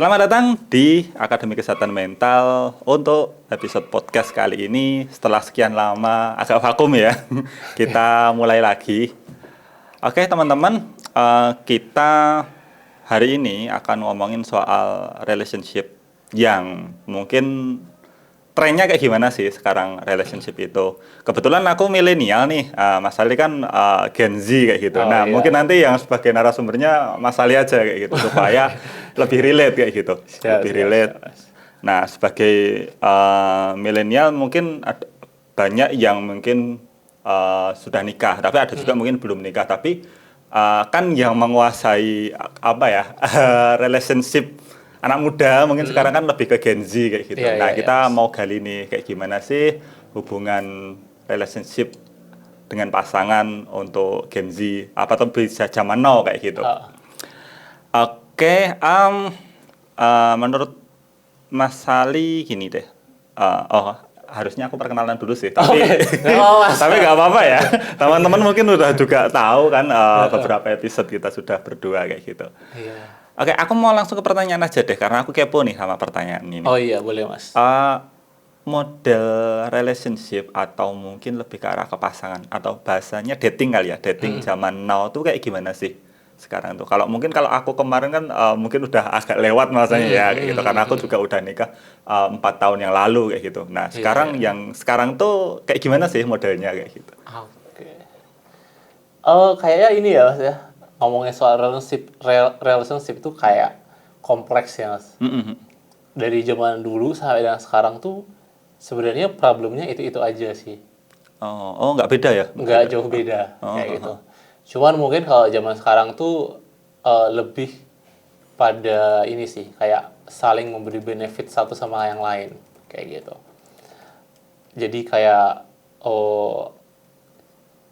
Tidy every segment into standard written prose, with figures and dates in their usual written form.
Selamat datang di Akademi Kesehatan Mental untuk episode podcast kali ini. Setelah sekian lama agak vakum ya, kita mulai lagi. Oke teman-teman, kita hari ini akan ngomongin soal relationship yang mungkin trennya kayak gimana sih sekarang relationship itu. Kebetulan aku milenial nih, Mas Ali kan Gen Z kayak gitu. Oh Nah mungkin iya, nanti yang sebagai narasumbernya Mas Ali aja kayak gitu supaya lebih relate kayak gitu, siap, lebih siap, relate. siap, Mas. Nah sebagai milenial mungkin banyak yang mungkin sudah nikah, tapi ada juga mungkin belum nikah. Tapi kan yang menguasai apa ya relationship anak muda mungkin sekarang kan lebih ke Gen Z kayak gitu. Iya, iya, Nah, iya, kita Mas. mau gali nih kayak gimana sih hubungan relationship dengan pasangan untuk Gen Z apa tuh bisa zaman now kayak gitu. Oh, Oke, menurut Mas Sali gini deh. Harusnya aku perkenalan dulu sih, tapi oke, nggak apa Mas. tapi nggak apa-apa ya. Teman-teman mungkin udah juga tahu kan Heeh. beberapa episode kita sudah berdua kayak gitu. Iya. Oke, aku mau langsung ke pertanyaan aja deh, karena aku kepo nih sama pertanyaan ini. Oh iya, boleh Mas. Eh, Model relationship atau mungkin lebih ke arah ke pasangan atau bahasanya dating kali ya, dating Mm-mm. zaman now tuh kayak gimana sih sekarang tuh? Kalau mungkin kalau aku kemarin kan mungkin udah agak lewat masanya ya kayak gitu, karena aku juga udah nikah 4 tahun yang lalu kayak gitu. Nah Iya, iya, sekarang iya. yang sekarang tuh kayak gimana sih modelnya kayak gitu? Oke. Kayaknya ini ya Mas ya. Ngomongin soal relationship itu kayak kompleks ya Mas. Mm-mm. Dari zaman dulu sampai dengan sekarang tuh sebenarnya problemnya itu aja sih. Oh nggak beda ya? Nggak Nggak beda. jauh beda Oh, kayak oh, gitu. oh. Cuman mungkin kalau zaman sekarang tuh lebih pada ini sih, kayak saling memberi benefit satu sama yang lain kayak gitu. Jadi kayak oh,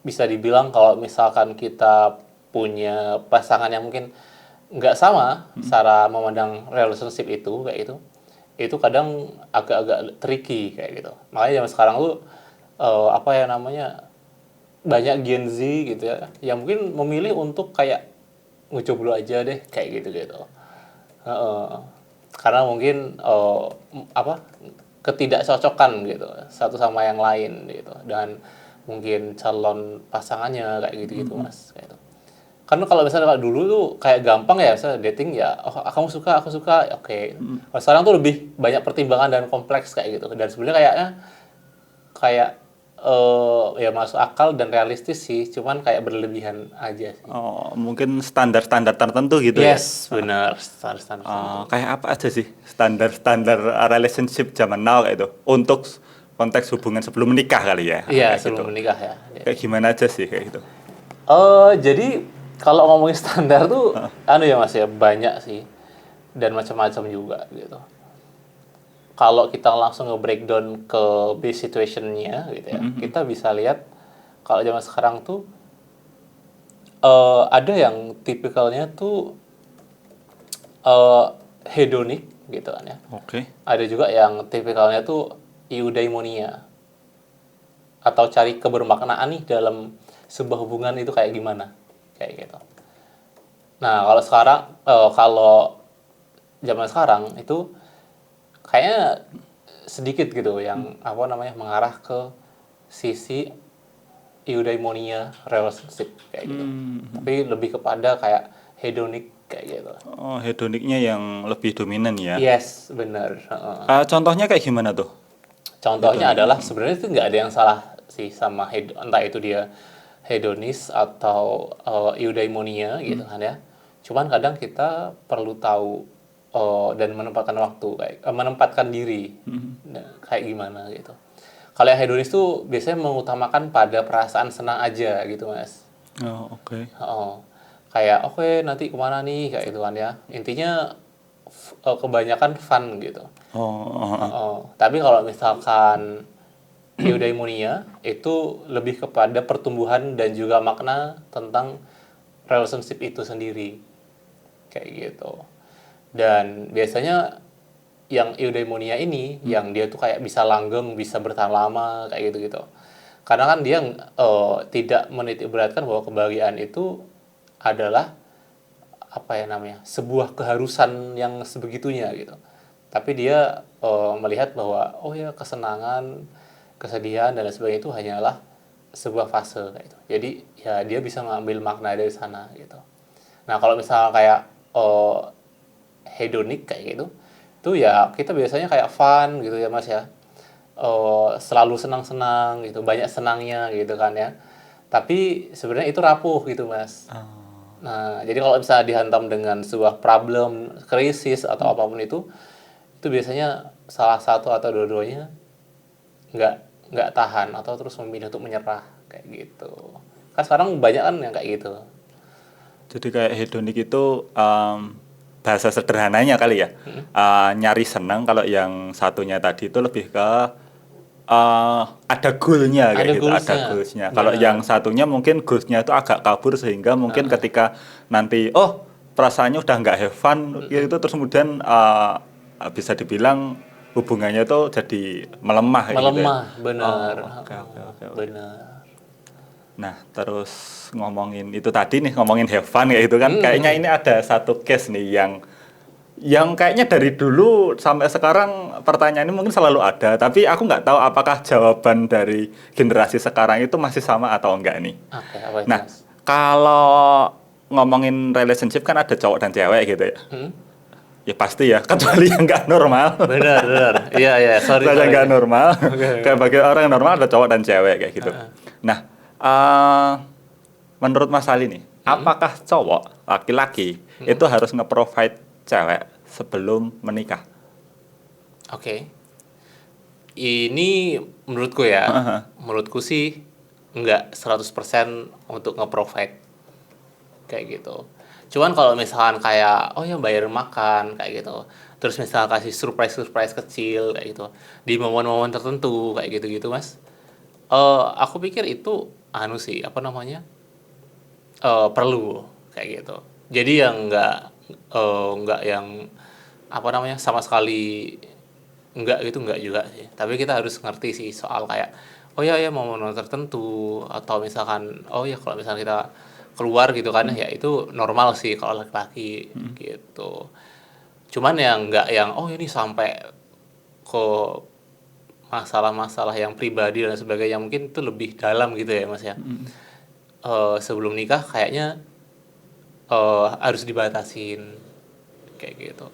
bisa dibilang kalau misalkan kita punya pasangan yang mungkin nggak sama cara memandang relationship itu kayak itu kadang agak-agak tricky kayak gitu. Makanya zaman sekarang tuh apa ya namanya, banyak Gen Z gitu ya yang mungkin memilih untuk kayak ngucup dulu aja deh kayak gitu. Heeh. Karena mungkin apa, ketidakcocokan gitu satu sama yang lain gitu, dan mungkin calon pasangannya kayak gitu Mas kayak itu. Karena kalau misalnya kalau dulu tuh kayak gampang ya, misalnya dating ya, oh kamu suka aku suka, oke. Kalau sekarang tuh lebih banyak pertimbangan dan kompleks kayak gitu, dan sebenarnya kayaknya kayak ya masuk akal dan realistis sih, cuman kayak berlebihan aja sih. Oh, mungkin standar-standar tertentu gitu ya? Yes, benar, standar tertentu. Kayak apa aja sih standar-standar relationship zaman now kayak itu untuk konteks hubungan sebelum menikah kali ya Iya, kayak gitu. sebelum menikah ya. Kayak gimana aja sih kayak gitu. Jadi kalau ngomongin standar tuh anu ya Mas ya, banyak sih dan macam-macam juga gitu. Kalau kita langsung nge-breakdown ke base situation-nya gitu ya, kita bisa lihat kalau zaman sekarang tuh ada yang tipikalnya tuh eh hedonic gitu kan ya. Oke. Ada juga yang tipikalnya tuh eudaimonia, atau cari kebermaknaan nih dalam sebuah hubungan itu kayak gimana, kayak gitu. Nah kalau sekarang, kalau zaman sekarang itu kayaknya sedikit gitu yang apa namanya mengarah ke sisi eudaimonia relationship kayak gitu, tapi lebih kepada kayak hedonic kayak gitu. Oh, hedoniknya yang lebih dominan ya. Yes, bener. Contohnya kayak gimana tuh? Contohnya Hedoniknya. adalah sebenarnya itu nggak ada yang salah sih sama entah itu dia hedonis atau eudaimonia gitu kan ya. Cuman kadang kita perlu tahu dan menempatkan waktu, kayak menempatkan diri. Nah, kayak gimana gitu. Kalau yang hedonis tuh biasanya mengutamakan pada perasaan senang aja gitu Mas. Oh, oke. Oh, kayak oke nanti kemana nih kayak gitu kan ya. Intinya kebanyakan fun gitu. Oh. Tapi kalau misalkan eudaimonia itu lebih kepada pertumbuhan dan juga makna tentang relationship itu sendiri kayak gitu. Dan biasanya yang eudaimonia ini yang dia tuh kayak bisa langgeng, bisa bertahan lama kayak gitu. Karena kan dia tidak menitikberatkan bahwa kebahagiaan itu adalah apa ya namanya, sebuah keharusan yang sebegitunya gitu. Tapi dia melihat bahwa oh ya kesenangan, kesedihan dan lain sebagainya itu hanyalah sebuah fase kayak gitu. Jadi ya dia bisa ngambil makna dari sana gitu. Nah kalau misalnya kayak hedonik kayak gitu, itu ya kita biasanya kayak fun gitu ya Mas ya. Selalu senang-senang gitu, banyak senangnya gitu kan ya. Tapi sebenarnya itu rapuh gitu Mas. Nah, jadi kalau misalnya dihantam dengan sebuah problem, krisis atau apapun itu biasanya salah satu atau dua-duanya nggak nggak tahan atau terus memilih untuk menyerah kayak gitu. Kan sekarang banyak kan yang kayak gitu. Jadi kayak hedonik itu bahasa sederhananya kali ya, nyari senang. Kalau yang satunya tadi itu lebih ke ada goalnya kayak Ada gitu, ada goalsnya, goalsnya. Kalau benar. yang satunya mungkin goalsnya itu agak kabur sehingga mungkin ketika nanti perasaannya udah nggak have fun itu terus kemudian bisa dibilang hubungannya itu jadi melemah kayak gitu ya. Melemah, benar. Oke oke oke oke. Benar. Nah, terus ngomongin itu tadi nih, ngomongin have fun kayak gitu kan. Kayaknya ini ada satu case nih yang kayaknya dari dulu sampai sekarang pertanyaan ini mungkin selalu ada, tapi aku nggak tahu apakah jawaban dari generasi sekarang itu masih sama atau enggak nih. Oke, apa itu Nah, Mas? kalau ngomongin relationship kan ada cowok dan cewek gitu ya. Ya pasti ya, kecuali yang nggak normal. Benar, benar. Iya, iya, sorry. Saya nggak normal. Oke. Kayak bagi orang yang normal ada cowok dan cewek kayak gitu. Nah, menurut Mas Ali nih, apakah cowok laki-laki itu harus nge-provide cewek sebelum menikah? Oke. Ini menurutku ya, menurutku sih nggak 100% untuk nge-provide kayak gitu. Cuman kalau misalkan kayak oh ya bayar makan kayak gitu. Terus misalnya kasih surprise kecil kayak gitu di momen-momen tertentu kayak gitu-gitu, Mas. Aku pikir itu anu sih, apa namanya? Perlu kayak gitu. Jadi yang nggak yang apa namanya sama sekali enggak gitu enggak juga sih. Tapi kita harus ngerti sih soal kayak oh ya ya momen tertentu atau misalkan oh ya kalau misalnya kita keluar gitu kan ya itu normal sih kalau laki-laki gitu. Cuman yang enggak yang oh ini sampai ke masalah-masalah yang pribadi dan sebagainya mungkin itu lebih dalam gitu ya Mas ya. Sebelum nikah kayaknya harus dibatasin kayak gitu.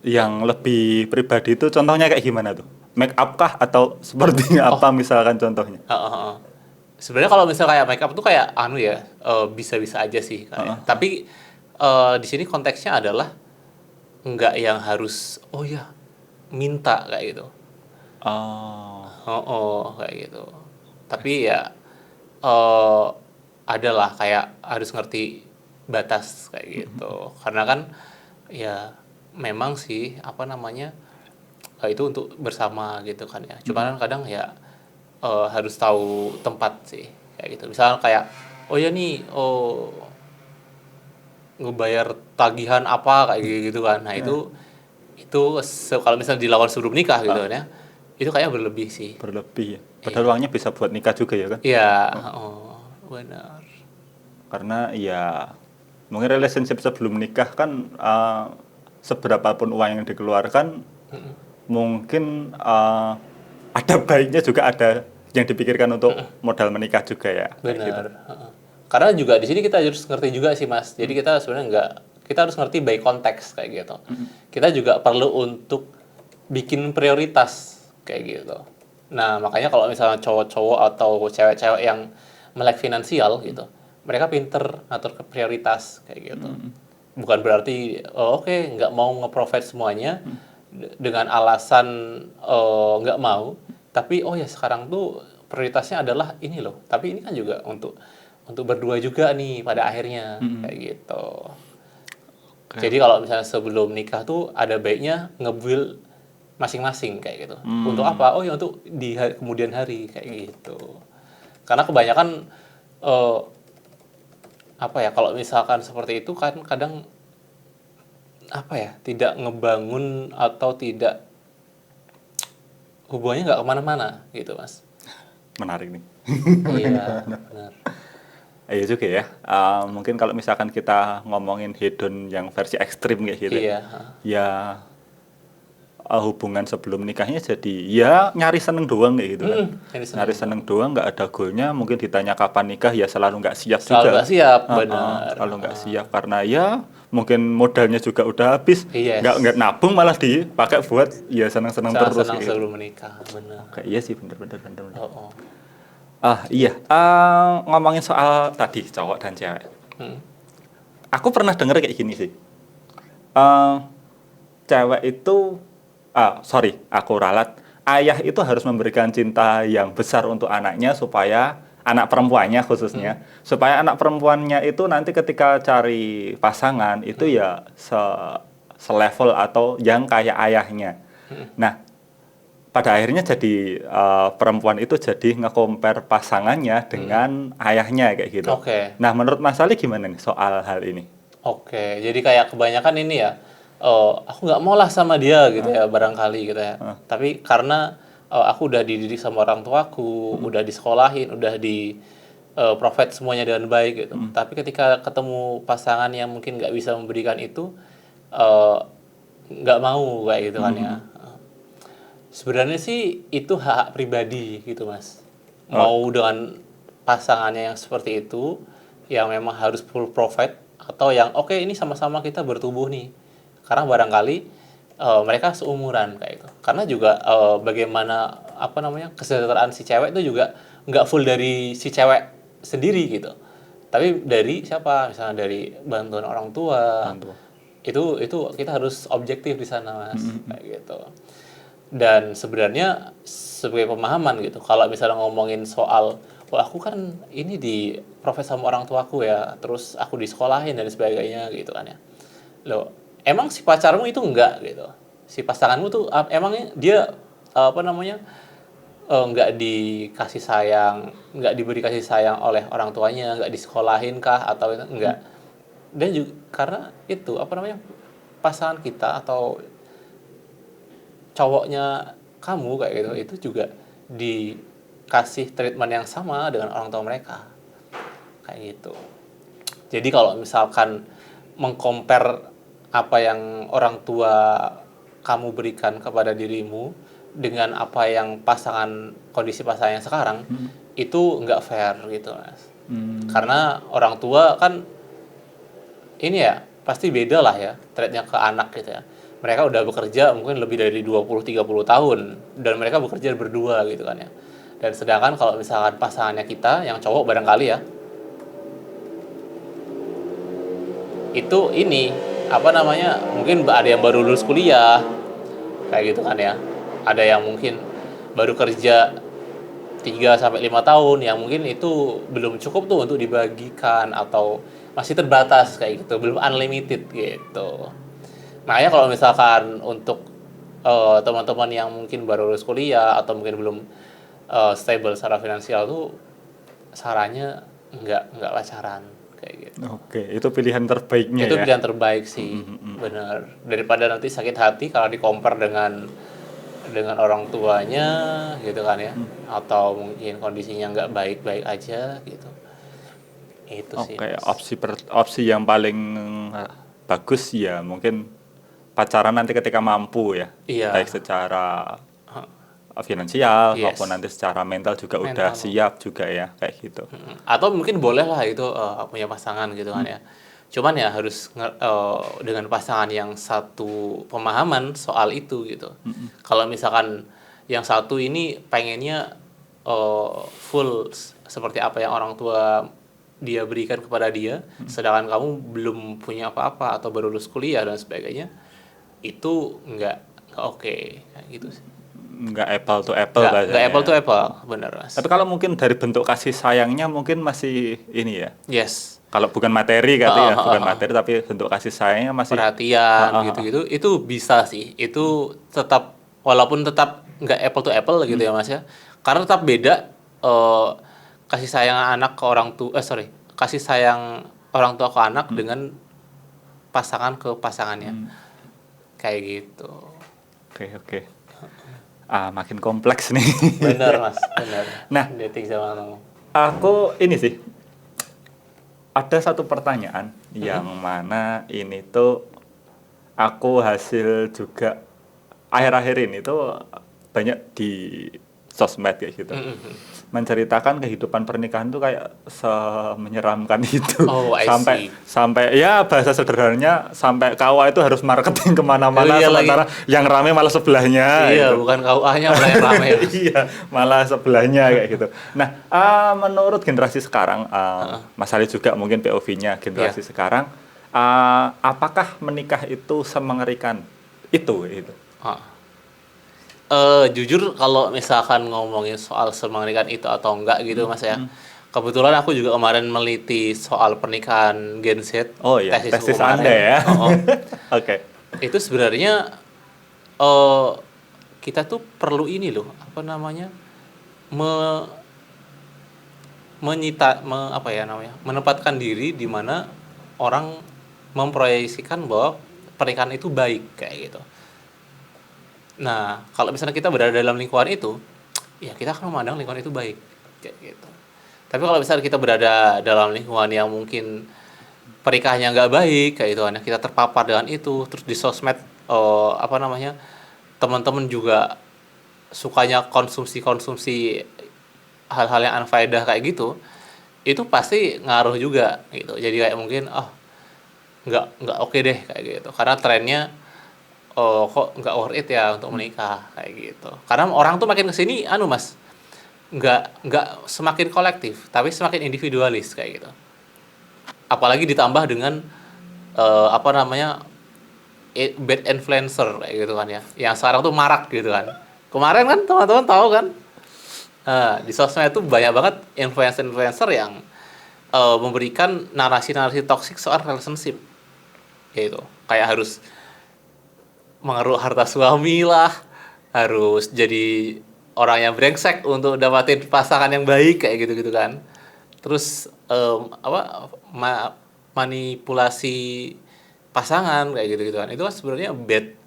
Yang lebih pribadi itu contohnya kayak gimana tuh? Make up kah atau seperti apa misalkan contohnya? Sebenarnya kalau misalnya kayak makeup tuh kayak anu ya bisa-bisa aja sih kayak. Tapi di sini konteksnya adalah nggak yang harus oh ya minta kayak gitu. Kayak gitu. Tapi ya adalah kayak harus ngerti batas kayak gitu. Karena kan ya memang sih apa namanya itu untuk bersama gitu kan ya. Cuma kan kadang ya harus tahu tempat sih kayak gitu. Misalnya kayak oh ya nih ngebayar tagihan apa kayak gitu kan. Nah itu kalau misalnya dilakukan sebelum nikah gitu kan ya. Itu kayaknya berlebih sih. Berlebih ya. Padahal uangnya bisa buat nikah juga ya kan? Iya, benar. Karena ya mungkin relationship sebelum nikah kan seberapapun uang yang dikeluarkan mungkin ada baiknya juga ada yang dipikirkan untuk modal menikah juga ya. Kayak gitu. Benar. Karena juga di sini kita harus ngerti juga sih Mas. Jadi kita sebenarnya kita harus ngerti by konteks kayak gitu. Kita juga perlu untuk bikin prioritas kayak gitu. Nah makanya kalau misalnya cowok-cowok atau cewek-cewek yang melek finansial gitu, mereka pinter ngatur ke prioritas kayak gitu. Bukan berarti oke, nggak mau nge-provide semuanya dengan alasan nggak mau, tapi oh ya sekarang tuh prioritasnya adalah ini loh. Tapi ini kan juga untuk berdua juga nih pada akhirnya kayak gitu. Jadi kalau misalnya sebelum nikah tuh ada baiknya nge-build masing-masing kayak gitu. Untuk apa? Oh ya untuk di kemudian hari kayak gitu. Karena kebanyakan apa ya kalau misalkan seperti itu kan kadang apa ya tidak ngebangun atau tidak hubungannya nggak kemana-mana gitu Mas. Menarik nih. Iya benar. Iya juga ya. Mungkin kalau misalkan kita ngomongin hedon yang versi ekstrim kayak gitu, Iya. ya hubungan sebelum nikahnya jadi ya nyari seneng doang kayak gitu kan. Jadi Nyari seneng seneng dong. doang, nggak ada goalnya. Mungkin ditanya kapan nikah ya selalu nggak siap Selalu nggak juga. siap, Heeh, bener. selalu nggak siap karena ya mungkin modalnya juga udah habis. Nggak Yes. nabung malah dipakai buat ya seneng-seneng terus Senang-senang kayak gitu. sebelum menikah, bener. Oke, iya sih bener-bener bener. Oh, oh. Iya. Ngomongin soal tadi cowok dan cewek. Hmm. Aku pernah denger kayak gini sih. Eh, Cewek itu, sorry, aku ralat. Ayah itu harus memberikan cinta yang besar untuk anaknya supaya anak perempuannya khususnya, supaya anak perempuannya itu nanti ketika cari pasangan itu ya selevel atau yang kayak ayahnya. Nah, pada akhirnya jadi perempuan itu jadi nge-compare pasangannya dengan ayahnya kayak gitu. Oke. Nah, menurut Mas Ali gimana nih soal hal ini? Oke, jadi kayak kebanyakan ini ya, aku nggak mau lah sama dia gitu ya, barangkali gitu ya. Tapi karena aku udah dididik sama orang tuaku, udah disekolahin, udah di provide semuanya dengan baik gitu. Tapi ketika ketemu pasangan yang mungkin nggak bisa memberikan itu, eh, nggak mau kayak gitu kan ya. Sebenarnya sih itu hak pribadi gitu Mas. Mau dengan pasangannya yang seperti itu, yang memang harus full provide, atau yang oke ini sama-sama kita bertumbuh nih. Karena barangkali mereka seumuran kayak itu. Karena juga bagaimana apa namanya kesejahteraan si cewek itu juga nggak full dari si cewek sendiri gitu. Tapi dari siapa? Misalnya dari bantuan orang tua. Orang tua. Itu kita harus objektif di sana Mas, kayak gitu. Dan sebenarnya sebagai pemahaman gitu, kalau misalnya ngomongin soal wah aku kan ini di profes sama orang tuaku ya, terus aku disekolahin dan sebagainya gitu kan ya. Loh, emang si pacarmu itu enggak gitu. Si pasanganmu tuh emangnya dia apa namanya enggak dikasih sayang, enggak diberi kasih sayang oleh orang tuanya, enggak disekolahin kah atau itu enggak. Dan juga karena itu apa namanya pasangan kita atau cowoknya kamu kayak gitu itu juga dikasih treatment yang sama dengan orang tua mereka kayak gitu. Jadi kalau misalkan mengcompare apa yang orang tua kamu berikan kepada dirimu dengan apa yang kondisi pasangan yang sekarang itu nggak fair gitu Mas. Karena orang tua kan ini ya pasti beda lah ya treatnya ke anak gitu ya. Mereka udah bekerja mungkin lebih dari 20-30 tahun dan mereka bekerja berdua gitu kan ya. Dan sedangkan kalau misalkan pasangannya kita yang cowok barangkali ya itu ini apa namanya mungkin ada yang baru lulus kuliah kayak gitu kan ya. Ada yang mungkin baru kerja 3 sampai 5 tahun yang mungkin itu belum cukup tuh untuk dibagikan atau masih terbatas kayak gitu, belum unlimited gitu. Makanya kalau misalkan untuk teman-teman yang mungkin baru lulus kuliah atau mungkin belum stable secara finansial tuh sarannya nggak pacaran kayak gitu. Oke, itu pilihan terbaiknya Itu ya. pilihan terbaik sih, bener. Daripada nanti sakit hati kalau di-compare dengan orang tuanya gitu kan ya, atau mungkin kondisinya nggak baik-baik aja gitu. Itu sih. Oke, Mas. opsi yang paling bagus ya mungkin pacaran nanti ketika mampu ya, Iya. baik secara finansial Yes. maupun nanti secara mental juga udah Mental. siap juga ya kayak gitu. Atau mungkin boleh lah itu punya pasangan gitu kan ya. Cuman ya harus dengan pasangan yang satu pemahaman soal itu gitu. Kalau misalkan yang satu ini pengennya full seperti apa yang orang tua dia berikan kepada dia, sedangkan kamu belum punya apa-apa atau baru lulus kuliah dan sebagainya, itu nggak oke kayak gitu sih. Nggak apple to apple Nggak bahasanya. apple to apple, bener Mas. Tapi kalau mungkin dari bentuk kasih sayangnya mungkin masih ini ya. Yes. Kalau bukan materi kata ya, bukan materi tapi bentuk kasih sayangnya masih Perhatian gitu-gitu itu bisa sih. Itu tetap walaupun tetap nggak apple to apple gitu ya Mas ya. Karena tetap beda kasih sayang anak ke orang tua kasih sayang orang tua ke anak dengan pasangan ke pasangannya. Kayak gitu. Oke. Makin kompleks nih. Bener Mas, bener. Nah, Dating sama kamu. aku ini sih ada satu pertanyaan yang mana ini tuh aku hasil juga akhir-akhir ini tuh banyak di sosmed kayak gitu. Menceritakan kehidupan pernikahan tuh kayak menyeramkan itu. Oh, I see. sampai ya bahasa sederhananya sampai KUA itu harus marketing kemana-mana Iya, sementara yang rame malah sebelahnya. Iya, gitu. bukan KUA-nya malah yang rame. Iya, malah sebelahnya kayak gitu. Nah, menurut generasi sekarang, Mas Ali juga mungkin POV-nya generasi sekarang, apakah menikah itu semengerikan itu? Jujur kalau misalkan ngomongin soal semengerikan itu atau enggak gitu Mas ya. Kebetulan aku juga kemarin meliti soal pernikahan Gen Z. Oh iya, tesis kemarin. Anda ya. Oke. Itu sebenarnya kita tuh perlu ini loh, apa namanya? Menempatkan diri di mana orang memproyeksikan bahwa pernikahan itu baik kayak gitu. Nah, kalau misalnya kita berada dalam lingkungan itu, ya kita akan memandang lingkungan itu baik, kayak gitu. Tapi kalau misalnya kita berada dalam lingkungan yang mungkin pernikahannya nggak baik, kayak itu, nah kita terpapar dengan itu, terus di sosmed, teman-teman juga sukanya konsumsi hal-hal yang unfaedah kayak gitu, itu pasti ngaruh juga, gitu. Jadi kayak mungkin, nggak oke deh kayak gitu, karena trennya kok nggak worth it ya untuk menikah kayak gitu. Karena orang tuh makin kesini Mas, nggak semakin kolektif tapi semakin individualis kayak gitu. Apalagi ditambah dengan bad influencer kayak gitu kan ya, yang sekarang tuh marak gitu kan. Kemarin kan teman-teman tahu kan, di sosmed itu banyak banget influencer yang memberikan narasi-narasi toksik soal relationship, gitu. Kayak harus mengeruk harta suami lah, harus jadi orang yang brengsek untuk dapatin pasangan yang baik kayak gitu-gitu kan. Terus manipulasi pasangan kayak gitu-gitu kan. Itu kan sebenarnya bad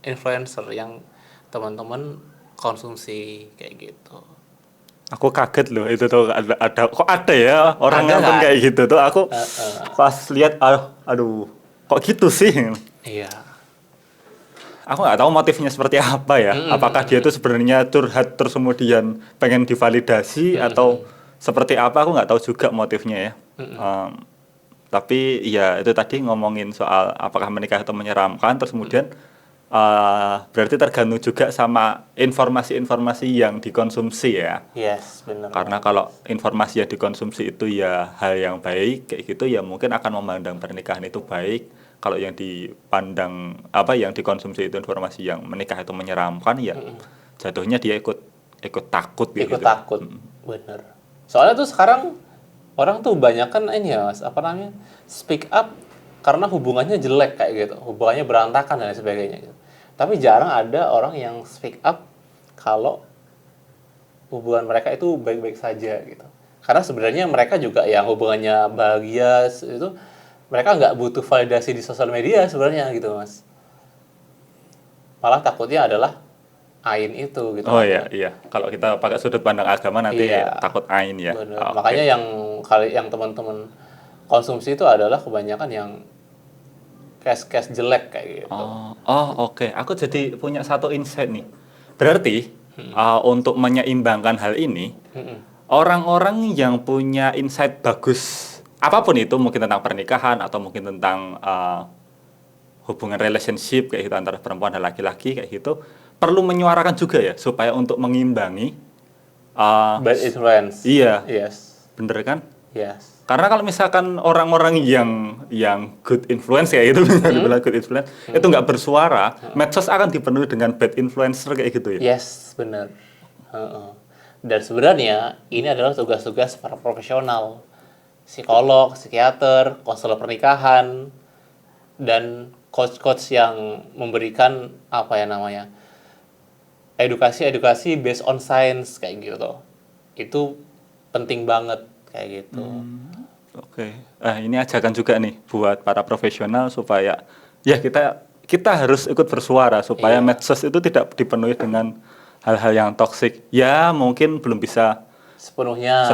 influencer yang teman-teman konsumsi kayak gitu. Aku kaget loh itu tuh ada kok ada ya orang nonton kan? Kayak gitu tuh aku pas lihat aduh kok gitu sih. Iya. Aku nggak tahu motifnya seperti apa ya. Apakah dia itu sebenarnya curhat terus kemudian pengen divalidasi atau seperti apa? Aku nggak tahu juga motifnya ya. Tapi ya itu tadi ngomongin soal apakah menikah itu menyeramkan. Terus kemudian berarti tergantung juga sama informasi-informasi yang dikonsumsi ya. Yes, benar. Karena kalau informasi yang dikonsumsi itu ya hal yang baik kayak gitu ya mungkin akan memandang pernikahan itu baik. Kalau yang dipandang yang dikonsumsi itu informasi yang menikah itu menyeramkan ya jatuhnya dia ikut takut gitu. Ikut takut, bener. Soalnya tuh sekarang orang tuh banyak kan ini ya Mas, speak up karena hubungannya jelek kayak gitu, hubungannya berantakan dan sebagainya gitu. Tapi jarang ada orang yang speak up kalau hubungan mereka itu baik-baik saja gitu. Karena sebenarnya mereka juga yang hubungannya bahagia itu mereka nggak butuh validasi di sosial media sebenarnya gitu Mas. Malah takutnya adalah ain itu gitu. Oh iya. Kalau kita pakai sudut pandang agama nanti takut ain ya. Okay. Makanya yang teman-teman konsumsi itu adalah kebanyakan yang case jelek kayak gitu. Oke. Aku jadi punya satu insight nih. Berarti untuk menyeimbangkan hal ini, orang-orang yang punya insight bagus apapun itu, mungkin tentang pernikahan atau mungkin tentang hubungan relationship kayak gitu antara perempuan dan laki-laki kayak gitu, perlu menyuarakan juga ya supaya untuk mengimbangi bad influence. Iya. Yes. Bener kan? Yes. Karena kalau misalkan orang-orang yang good influence kayak gitu, dibilang good influence, itu nggak bersuara, medsos akan dipenuhi dengan bad influencer kayak gitu ya. Yes, benar. Dan sebenarnya ini adalah tugas-tugas para profesional. Psikolog, psikiater, konselor pernikahan, dan coach-coach yang memberikan edukasi based on science kayak gitu. Itu penting banget kayak gitu. Oke. Ini ajakan juga nih buat para profesional supaya ya kita harus ikut bersuara supaya medsos itu tidak dipenuhi dengan hal-hal yang toksik. Ya, mungkin belum bisa sepenuhnya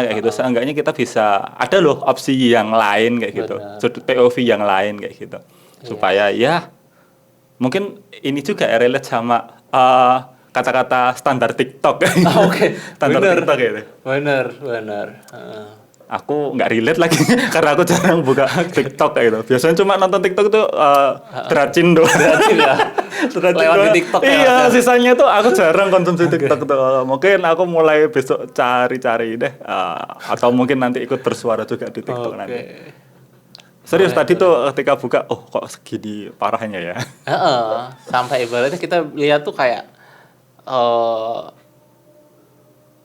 kayak gitu. Seenggaknya kita bisa ada loh opsi yang lain kayak gitu. Benar. Sudut POV yang lain kayak gitu. Supaya ya mungkin ini juga relate sama kata-kata standar TikTok. Oke, Standar bener. TikTok gitu. Bener. Aku nggak relate lagi karena aku jarang buka TikTok kayak gitu. Biasanya cuma nonton TikTok tuh Dracin doang. Dracin ya. Dracin Lewat doang. di TikTok ya, Iya, Mas, ya? sisanya tuh aku jarang konsumsi TikTok tuh. Mungkin aku mulai besok cari-cari deh atau mungkin nanti ikut bersuara juga di TikTok Oke. nanti. Serius Boleh, tadi boleh. tuh ketika buka, oh kok segini parahnya ya. Sampai ibaratnya kita lihat tuh kayak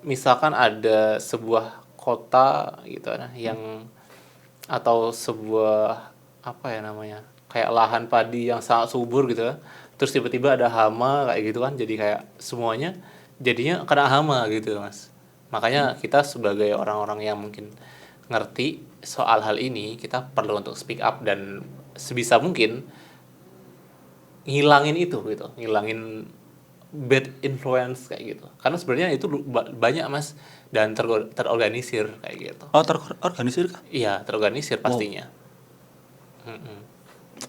misalkan ada sebuah kota gitu nah yang atau sebuah apa ya namanya kayak lahan padi yang sangat subur gitu ya. Terus tiba-tiba ada hama kayak gitu kan, jadi kayak semuanya jadinya kena hama gitu Mas. Makanya kita sebagai orang-orang yang mungkin ngerti soal hal ini, kita perlu untuk speak up dan sebisa mungkin ngilangin itu gitu, ngilangin bad influence kayak gitu. Karena sebenarnya itu banyak Mas dan terorganisir kayak gitu. Oh, terorganisir kah? Iya, terorganisir pastinya.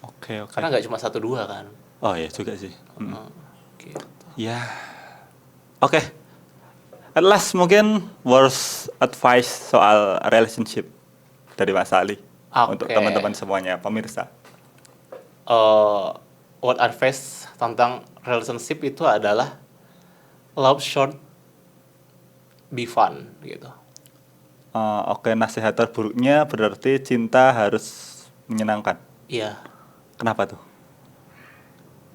Oke. Karena nggak cuma satu dua kan. Oh iya juga sih. Gitu. Ya. Oke. At last mungkin worst advice soal relationship dari Mas Ali untuk Oke. teman-teman semuanya, pemirsa. What advice tentang relationship itu adalah love short, be fun gitu. Oke, nasihat terburuknya berarti cinta harus menyenangkan. Iya. Kenapa tuh?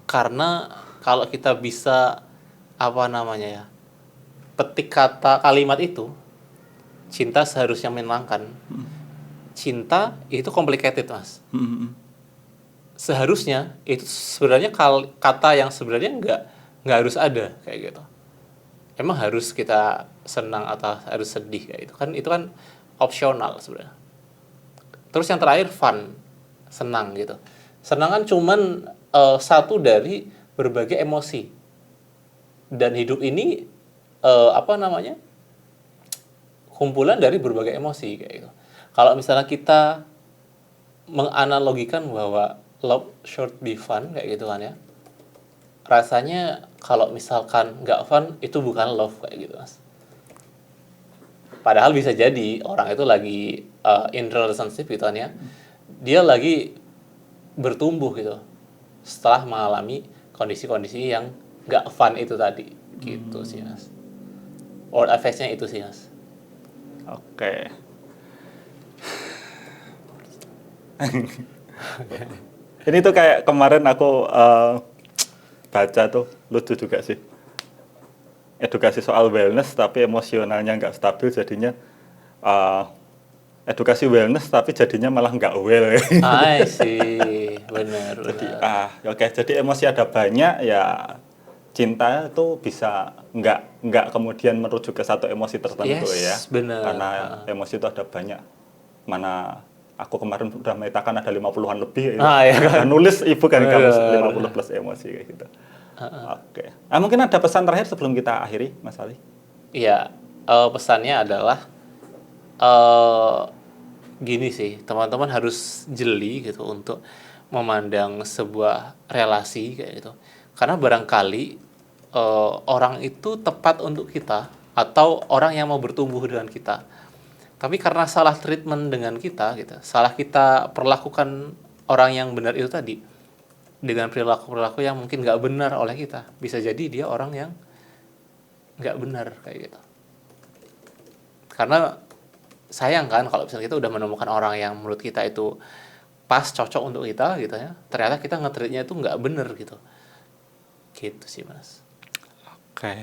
Karena kalau kita bisa apa namanya ya, petik kata kalimat itu, cinta seharusnya menyenangkan. Cinta itu complicated Mas. Seharusnya itu sebenarnya kata yang sebenarnya nggak harus ada kayak gitu. Emang harus kita senang atau harus sedih kayak gitu kan, itu kan opsional sebenarnya. Terus yang terakhir fun, senang gitu. Senang kan cuman satu dari berbagai emosi. Dan hidup ini kumpulan dari berbagai emosi kayak gitu. Kalau misalnya kita menganalogikan bahwa love should be fun kayak gitu kan ya, rasanya kalau misalkan nggak fun itu bukan love kayak gitu Mas. Padahal bisa jadi orang itu lagi in relationship gitu kan ya, dia lagi bertumbuh gitu setelah mengalami kondisi-kondisi yang nggak fun itu tadi gitu sih Mas. Or effects-nya itu sih Mas. Oke. Ini tuh kayak kemarin aku baca tuh lucu juga sih. Edukasi soal wellness tapi emosionalnya nggak stabil jadinya edukasi wellness tapi jadinya malah nggak well. I see, benar. Jadi oke, jadi emosi ada banyak ya, cinta itu bisa nggak kemudian merujuk ke satu emosi tertentu Yes, ya. benar. Karena emosi itu ada banyak. Mana aku kemarin udah metakan ada 50-an lebih ya. Ya kan? Dan nulis ibu kan kamu Benar. 50 plus emosi kayak gitu. Oke. Mungkin ada pesan terakhir sebelum kita akhiri, Mas Ali? Iya, pesannya adalah gini sih, teman-teman harus jeli gitu untuk memandang sebuah relasi kayak gitu. Karena barangkali orang itu tepat untuk kita atau orang yang mau bertumbuh dengan kita. Tapi karena salah treatment dengan kita gitu, salah kita perlakukan orang yang benar itu tadi dengan perilaku-perilaku yang mungkin nggak benar oleh kita, bisa jadi dia orang yang nggak benar kayak gitu. Karena sayang kan kalau misalnya kita udah menemukan orang yang menurut kita itu pas, cocok untuk kita gitu ya, ternyata kita nge-treatnya itu nggak bener gitu. Gitu sih Mas. Oke.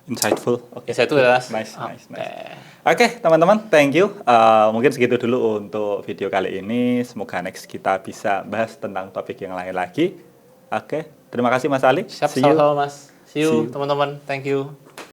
Insightful. Oke. Saya itu Mas. Nice. Oke, teman-teman, thank you. Mungkin segitu dulu untuk video kali ini. Semoga next kita bisa bahas tentang topik yang lain lagi. Oke, terima kasih Mas Ali. Siap, See you. sama-sama Mas. See See you you. teman-teman. Thank you.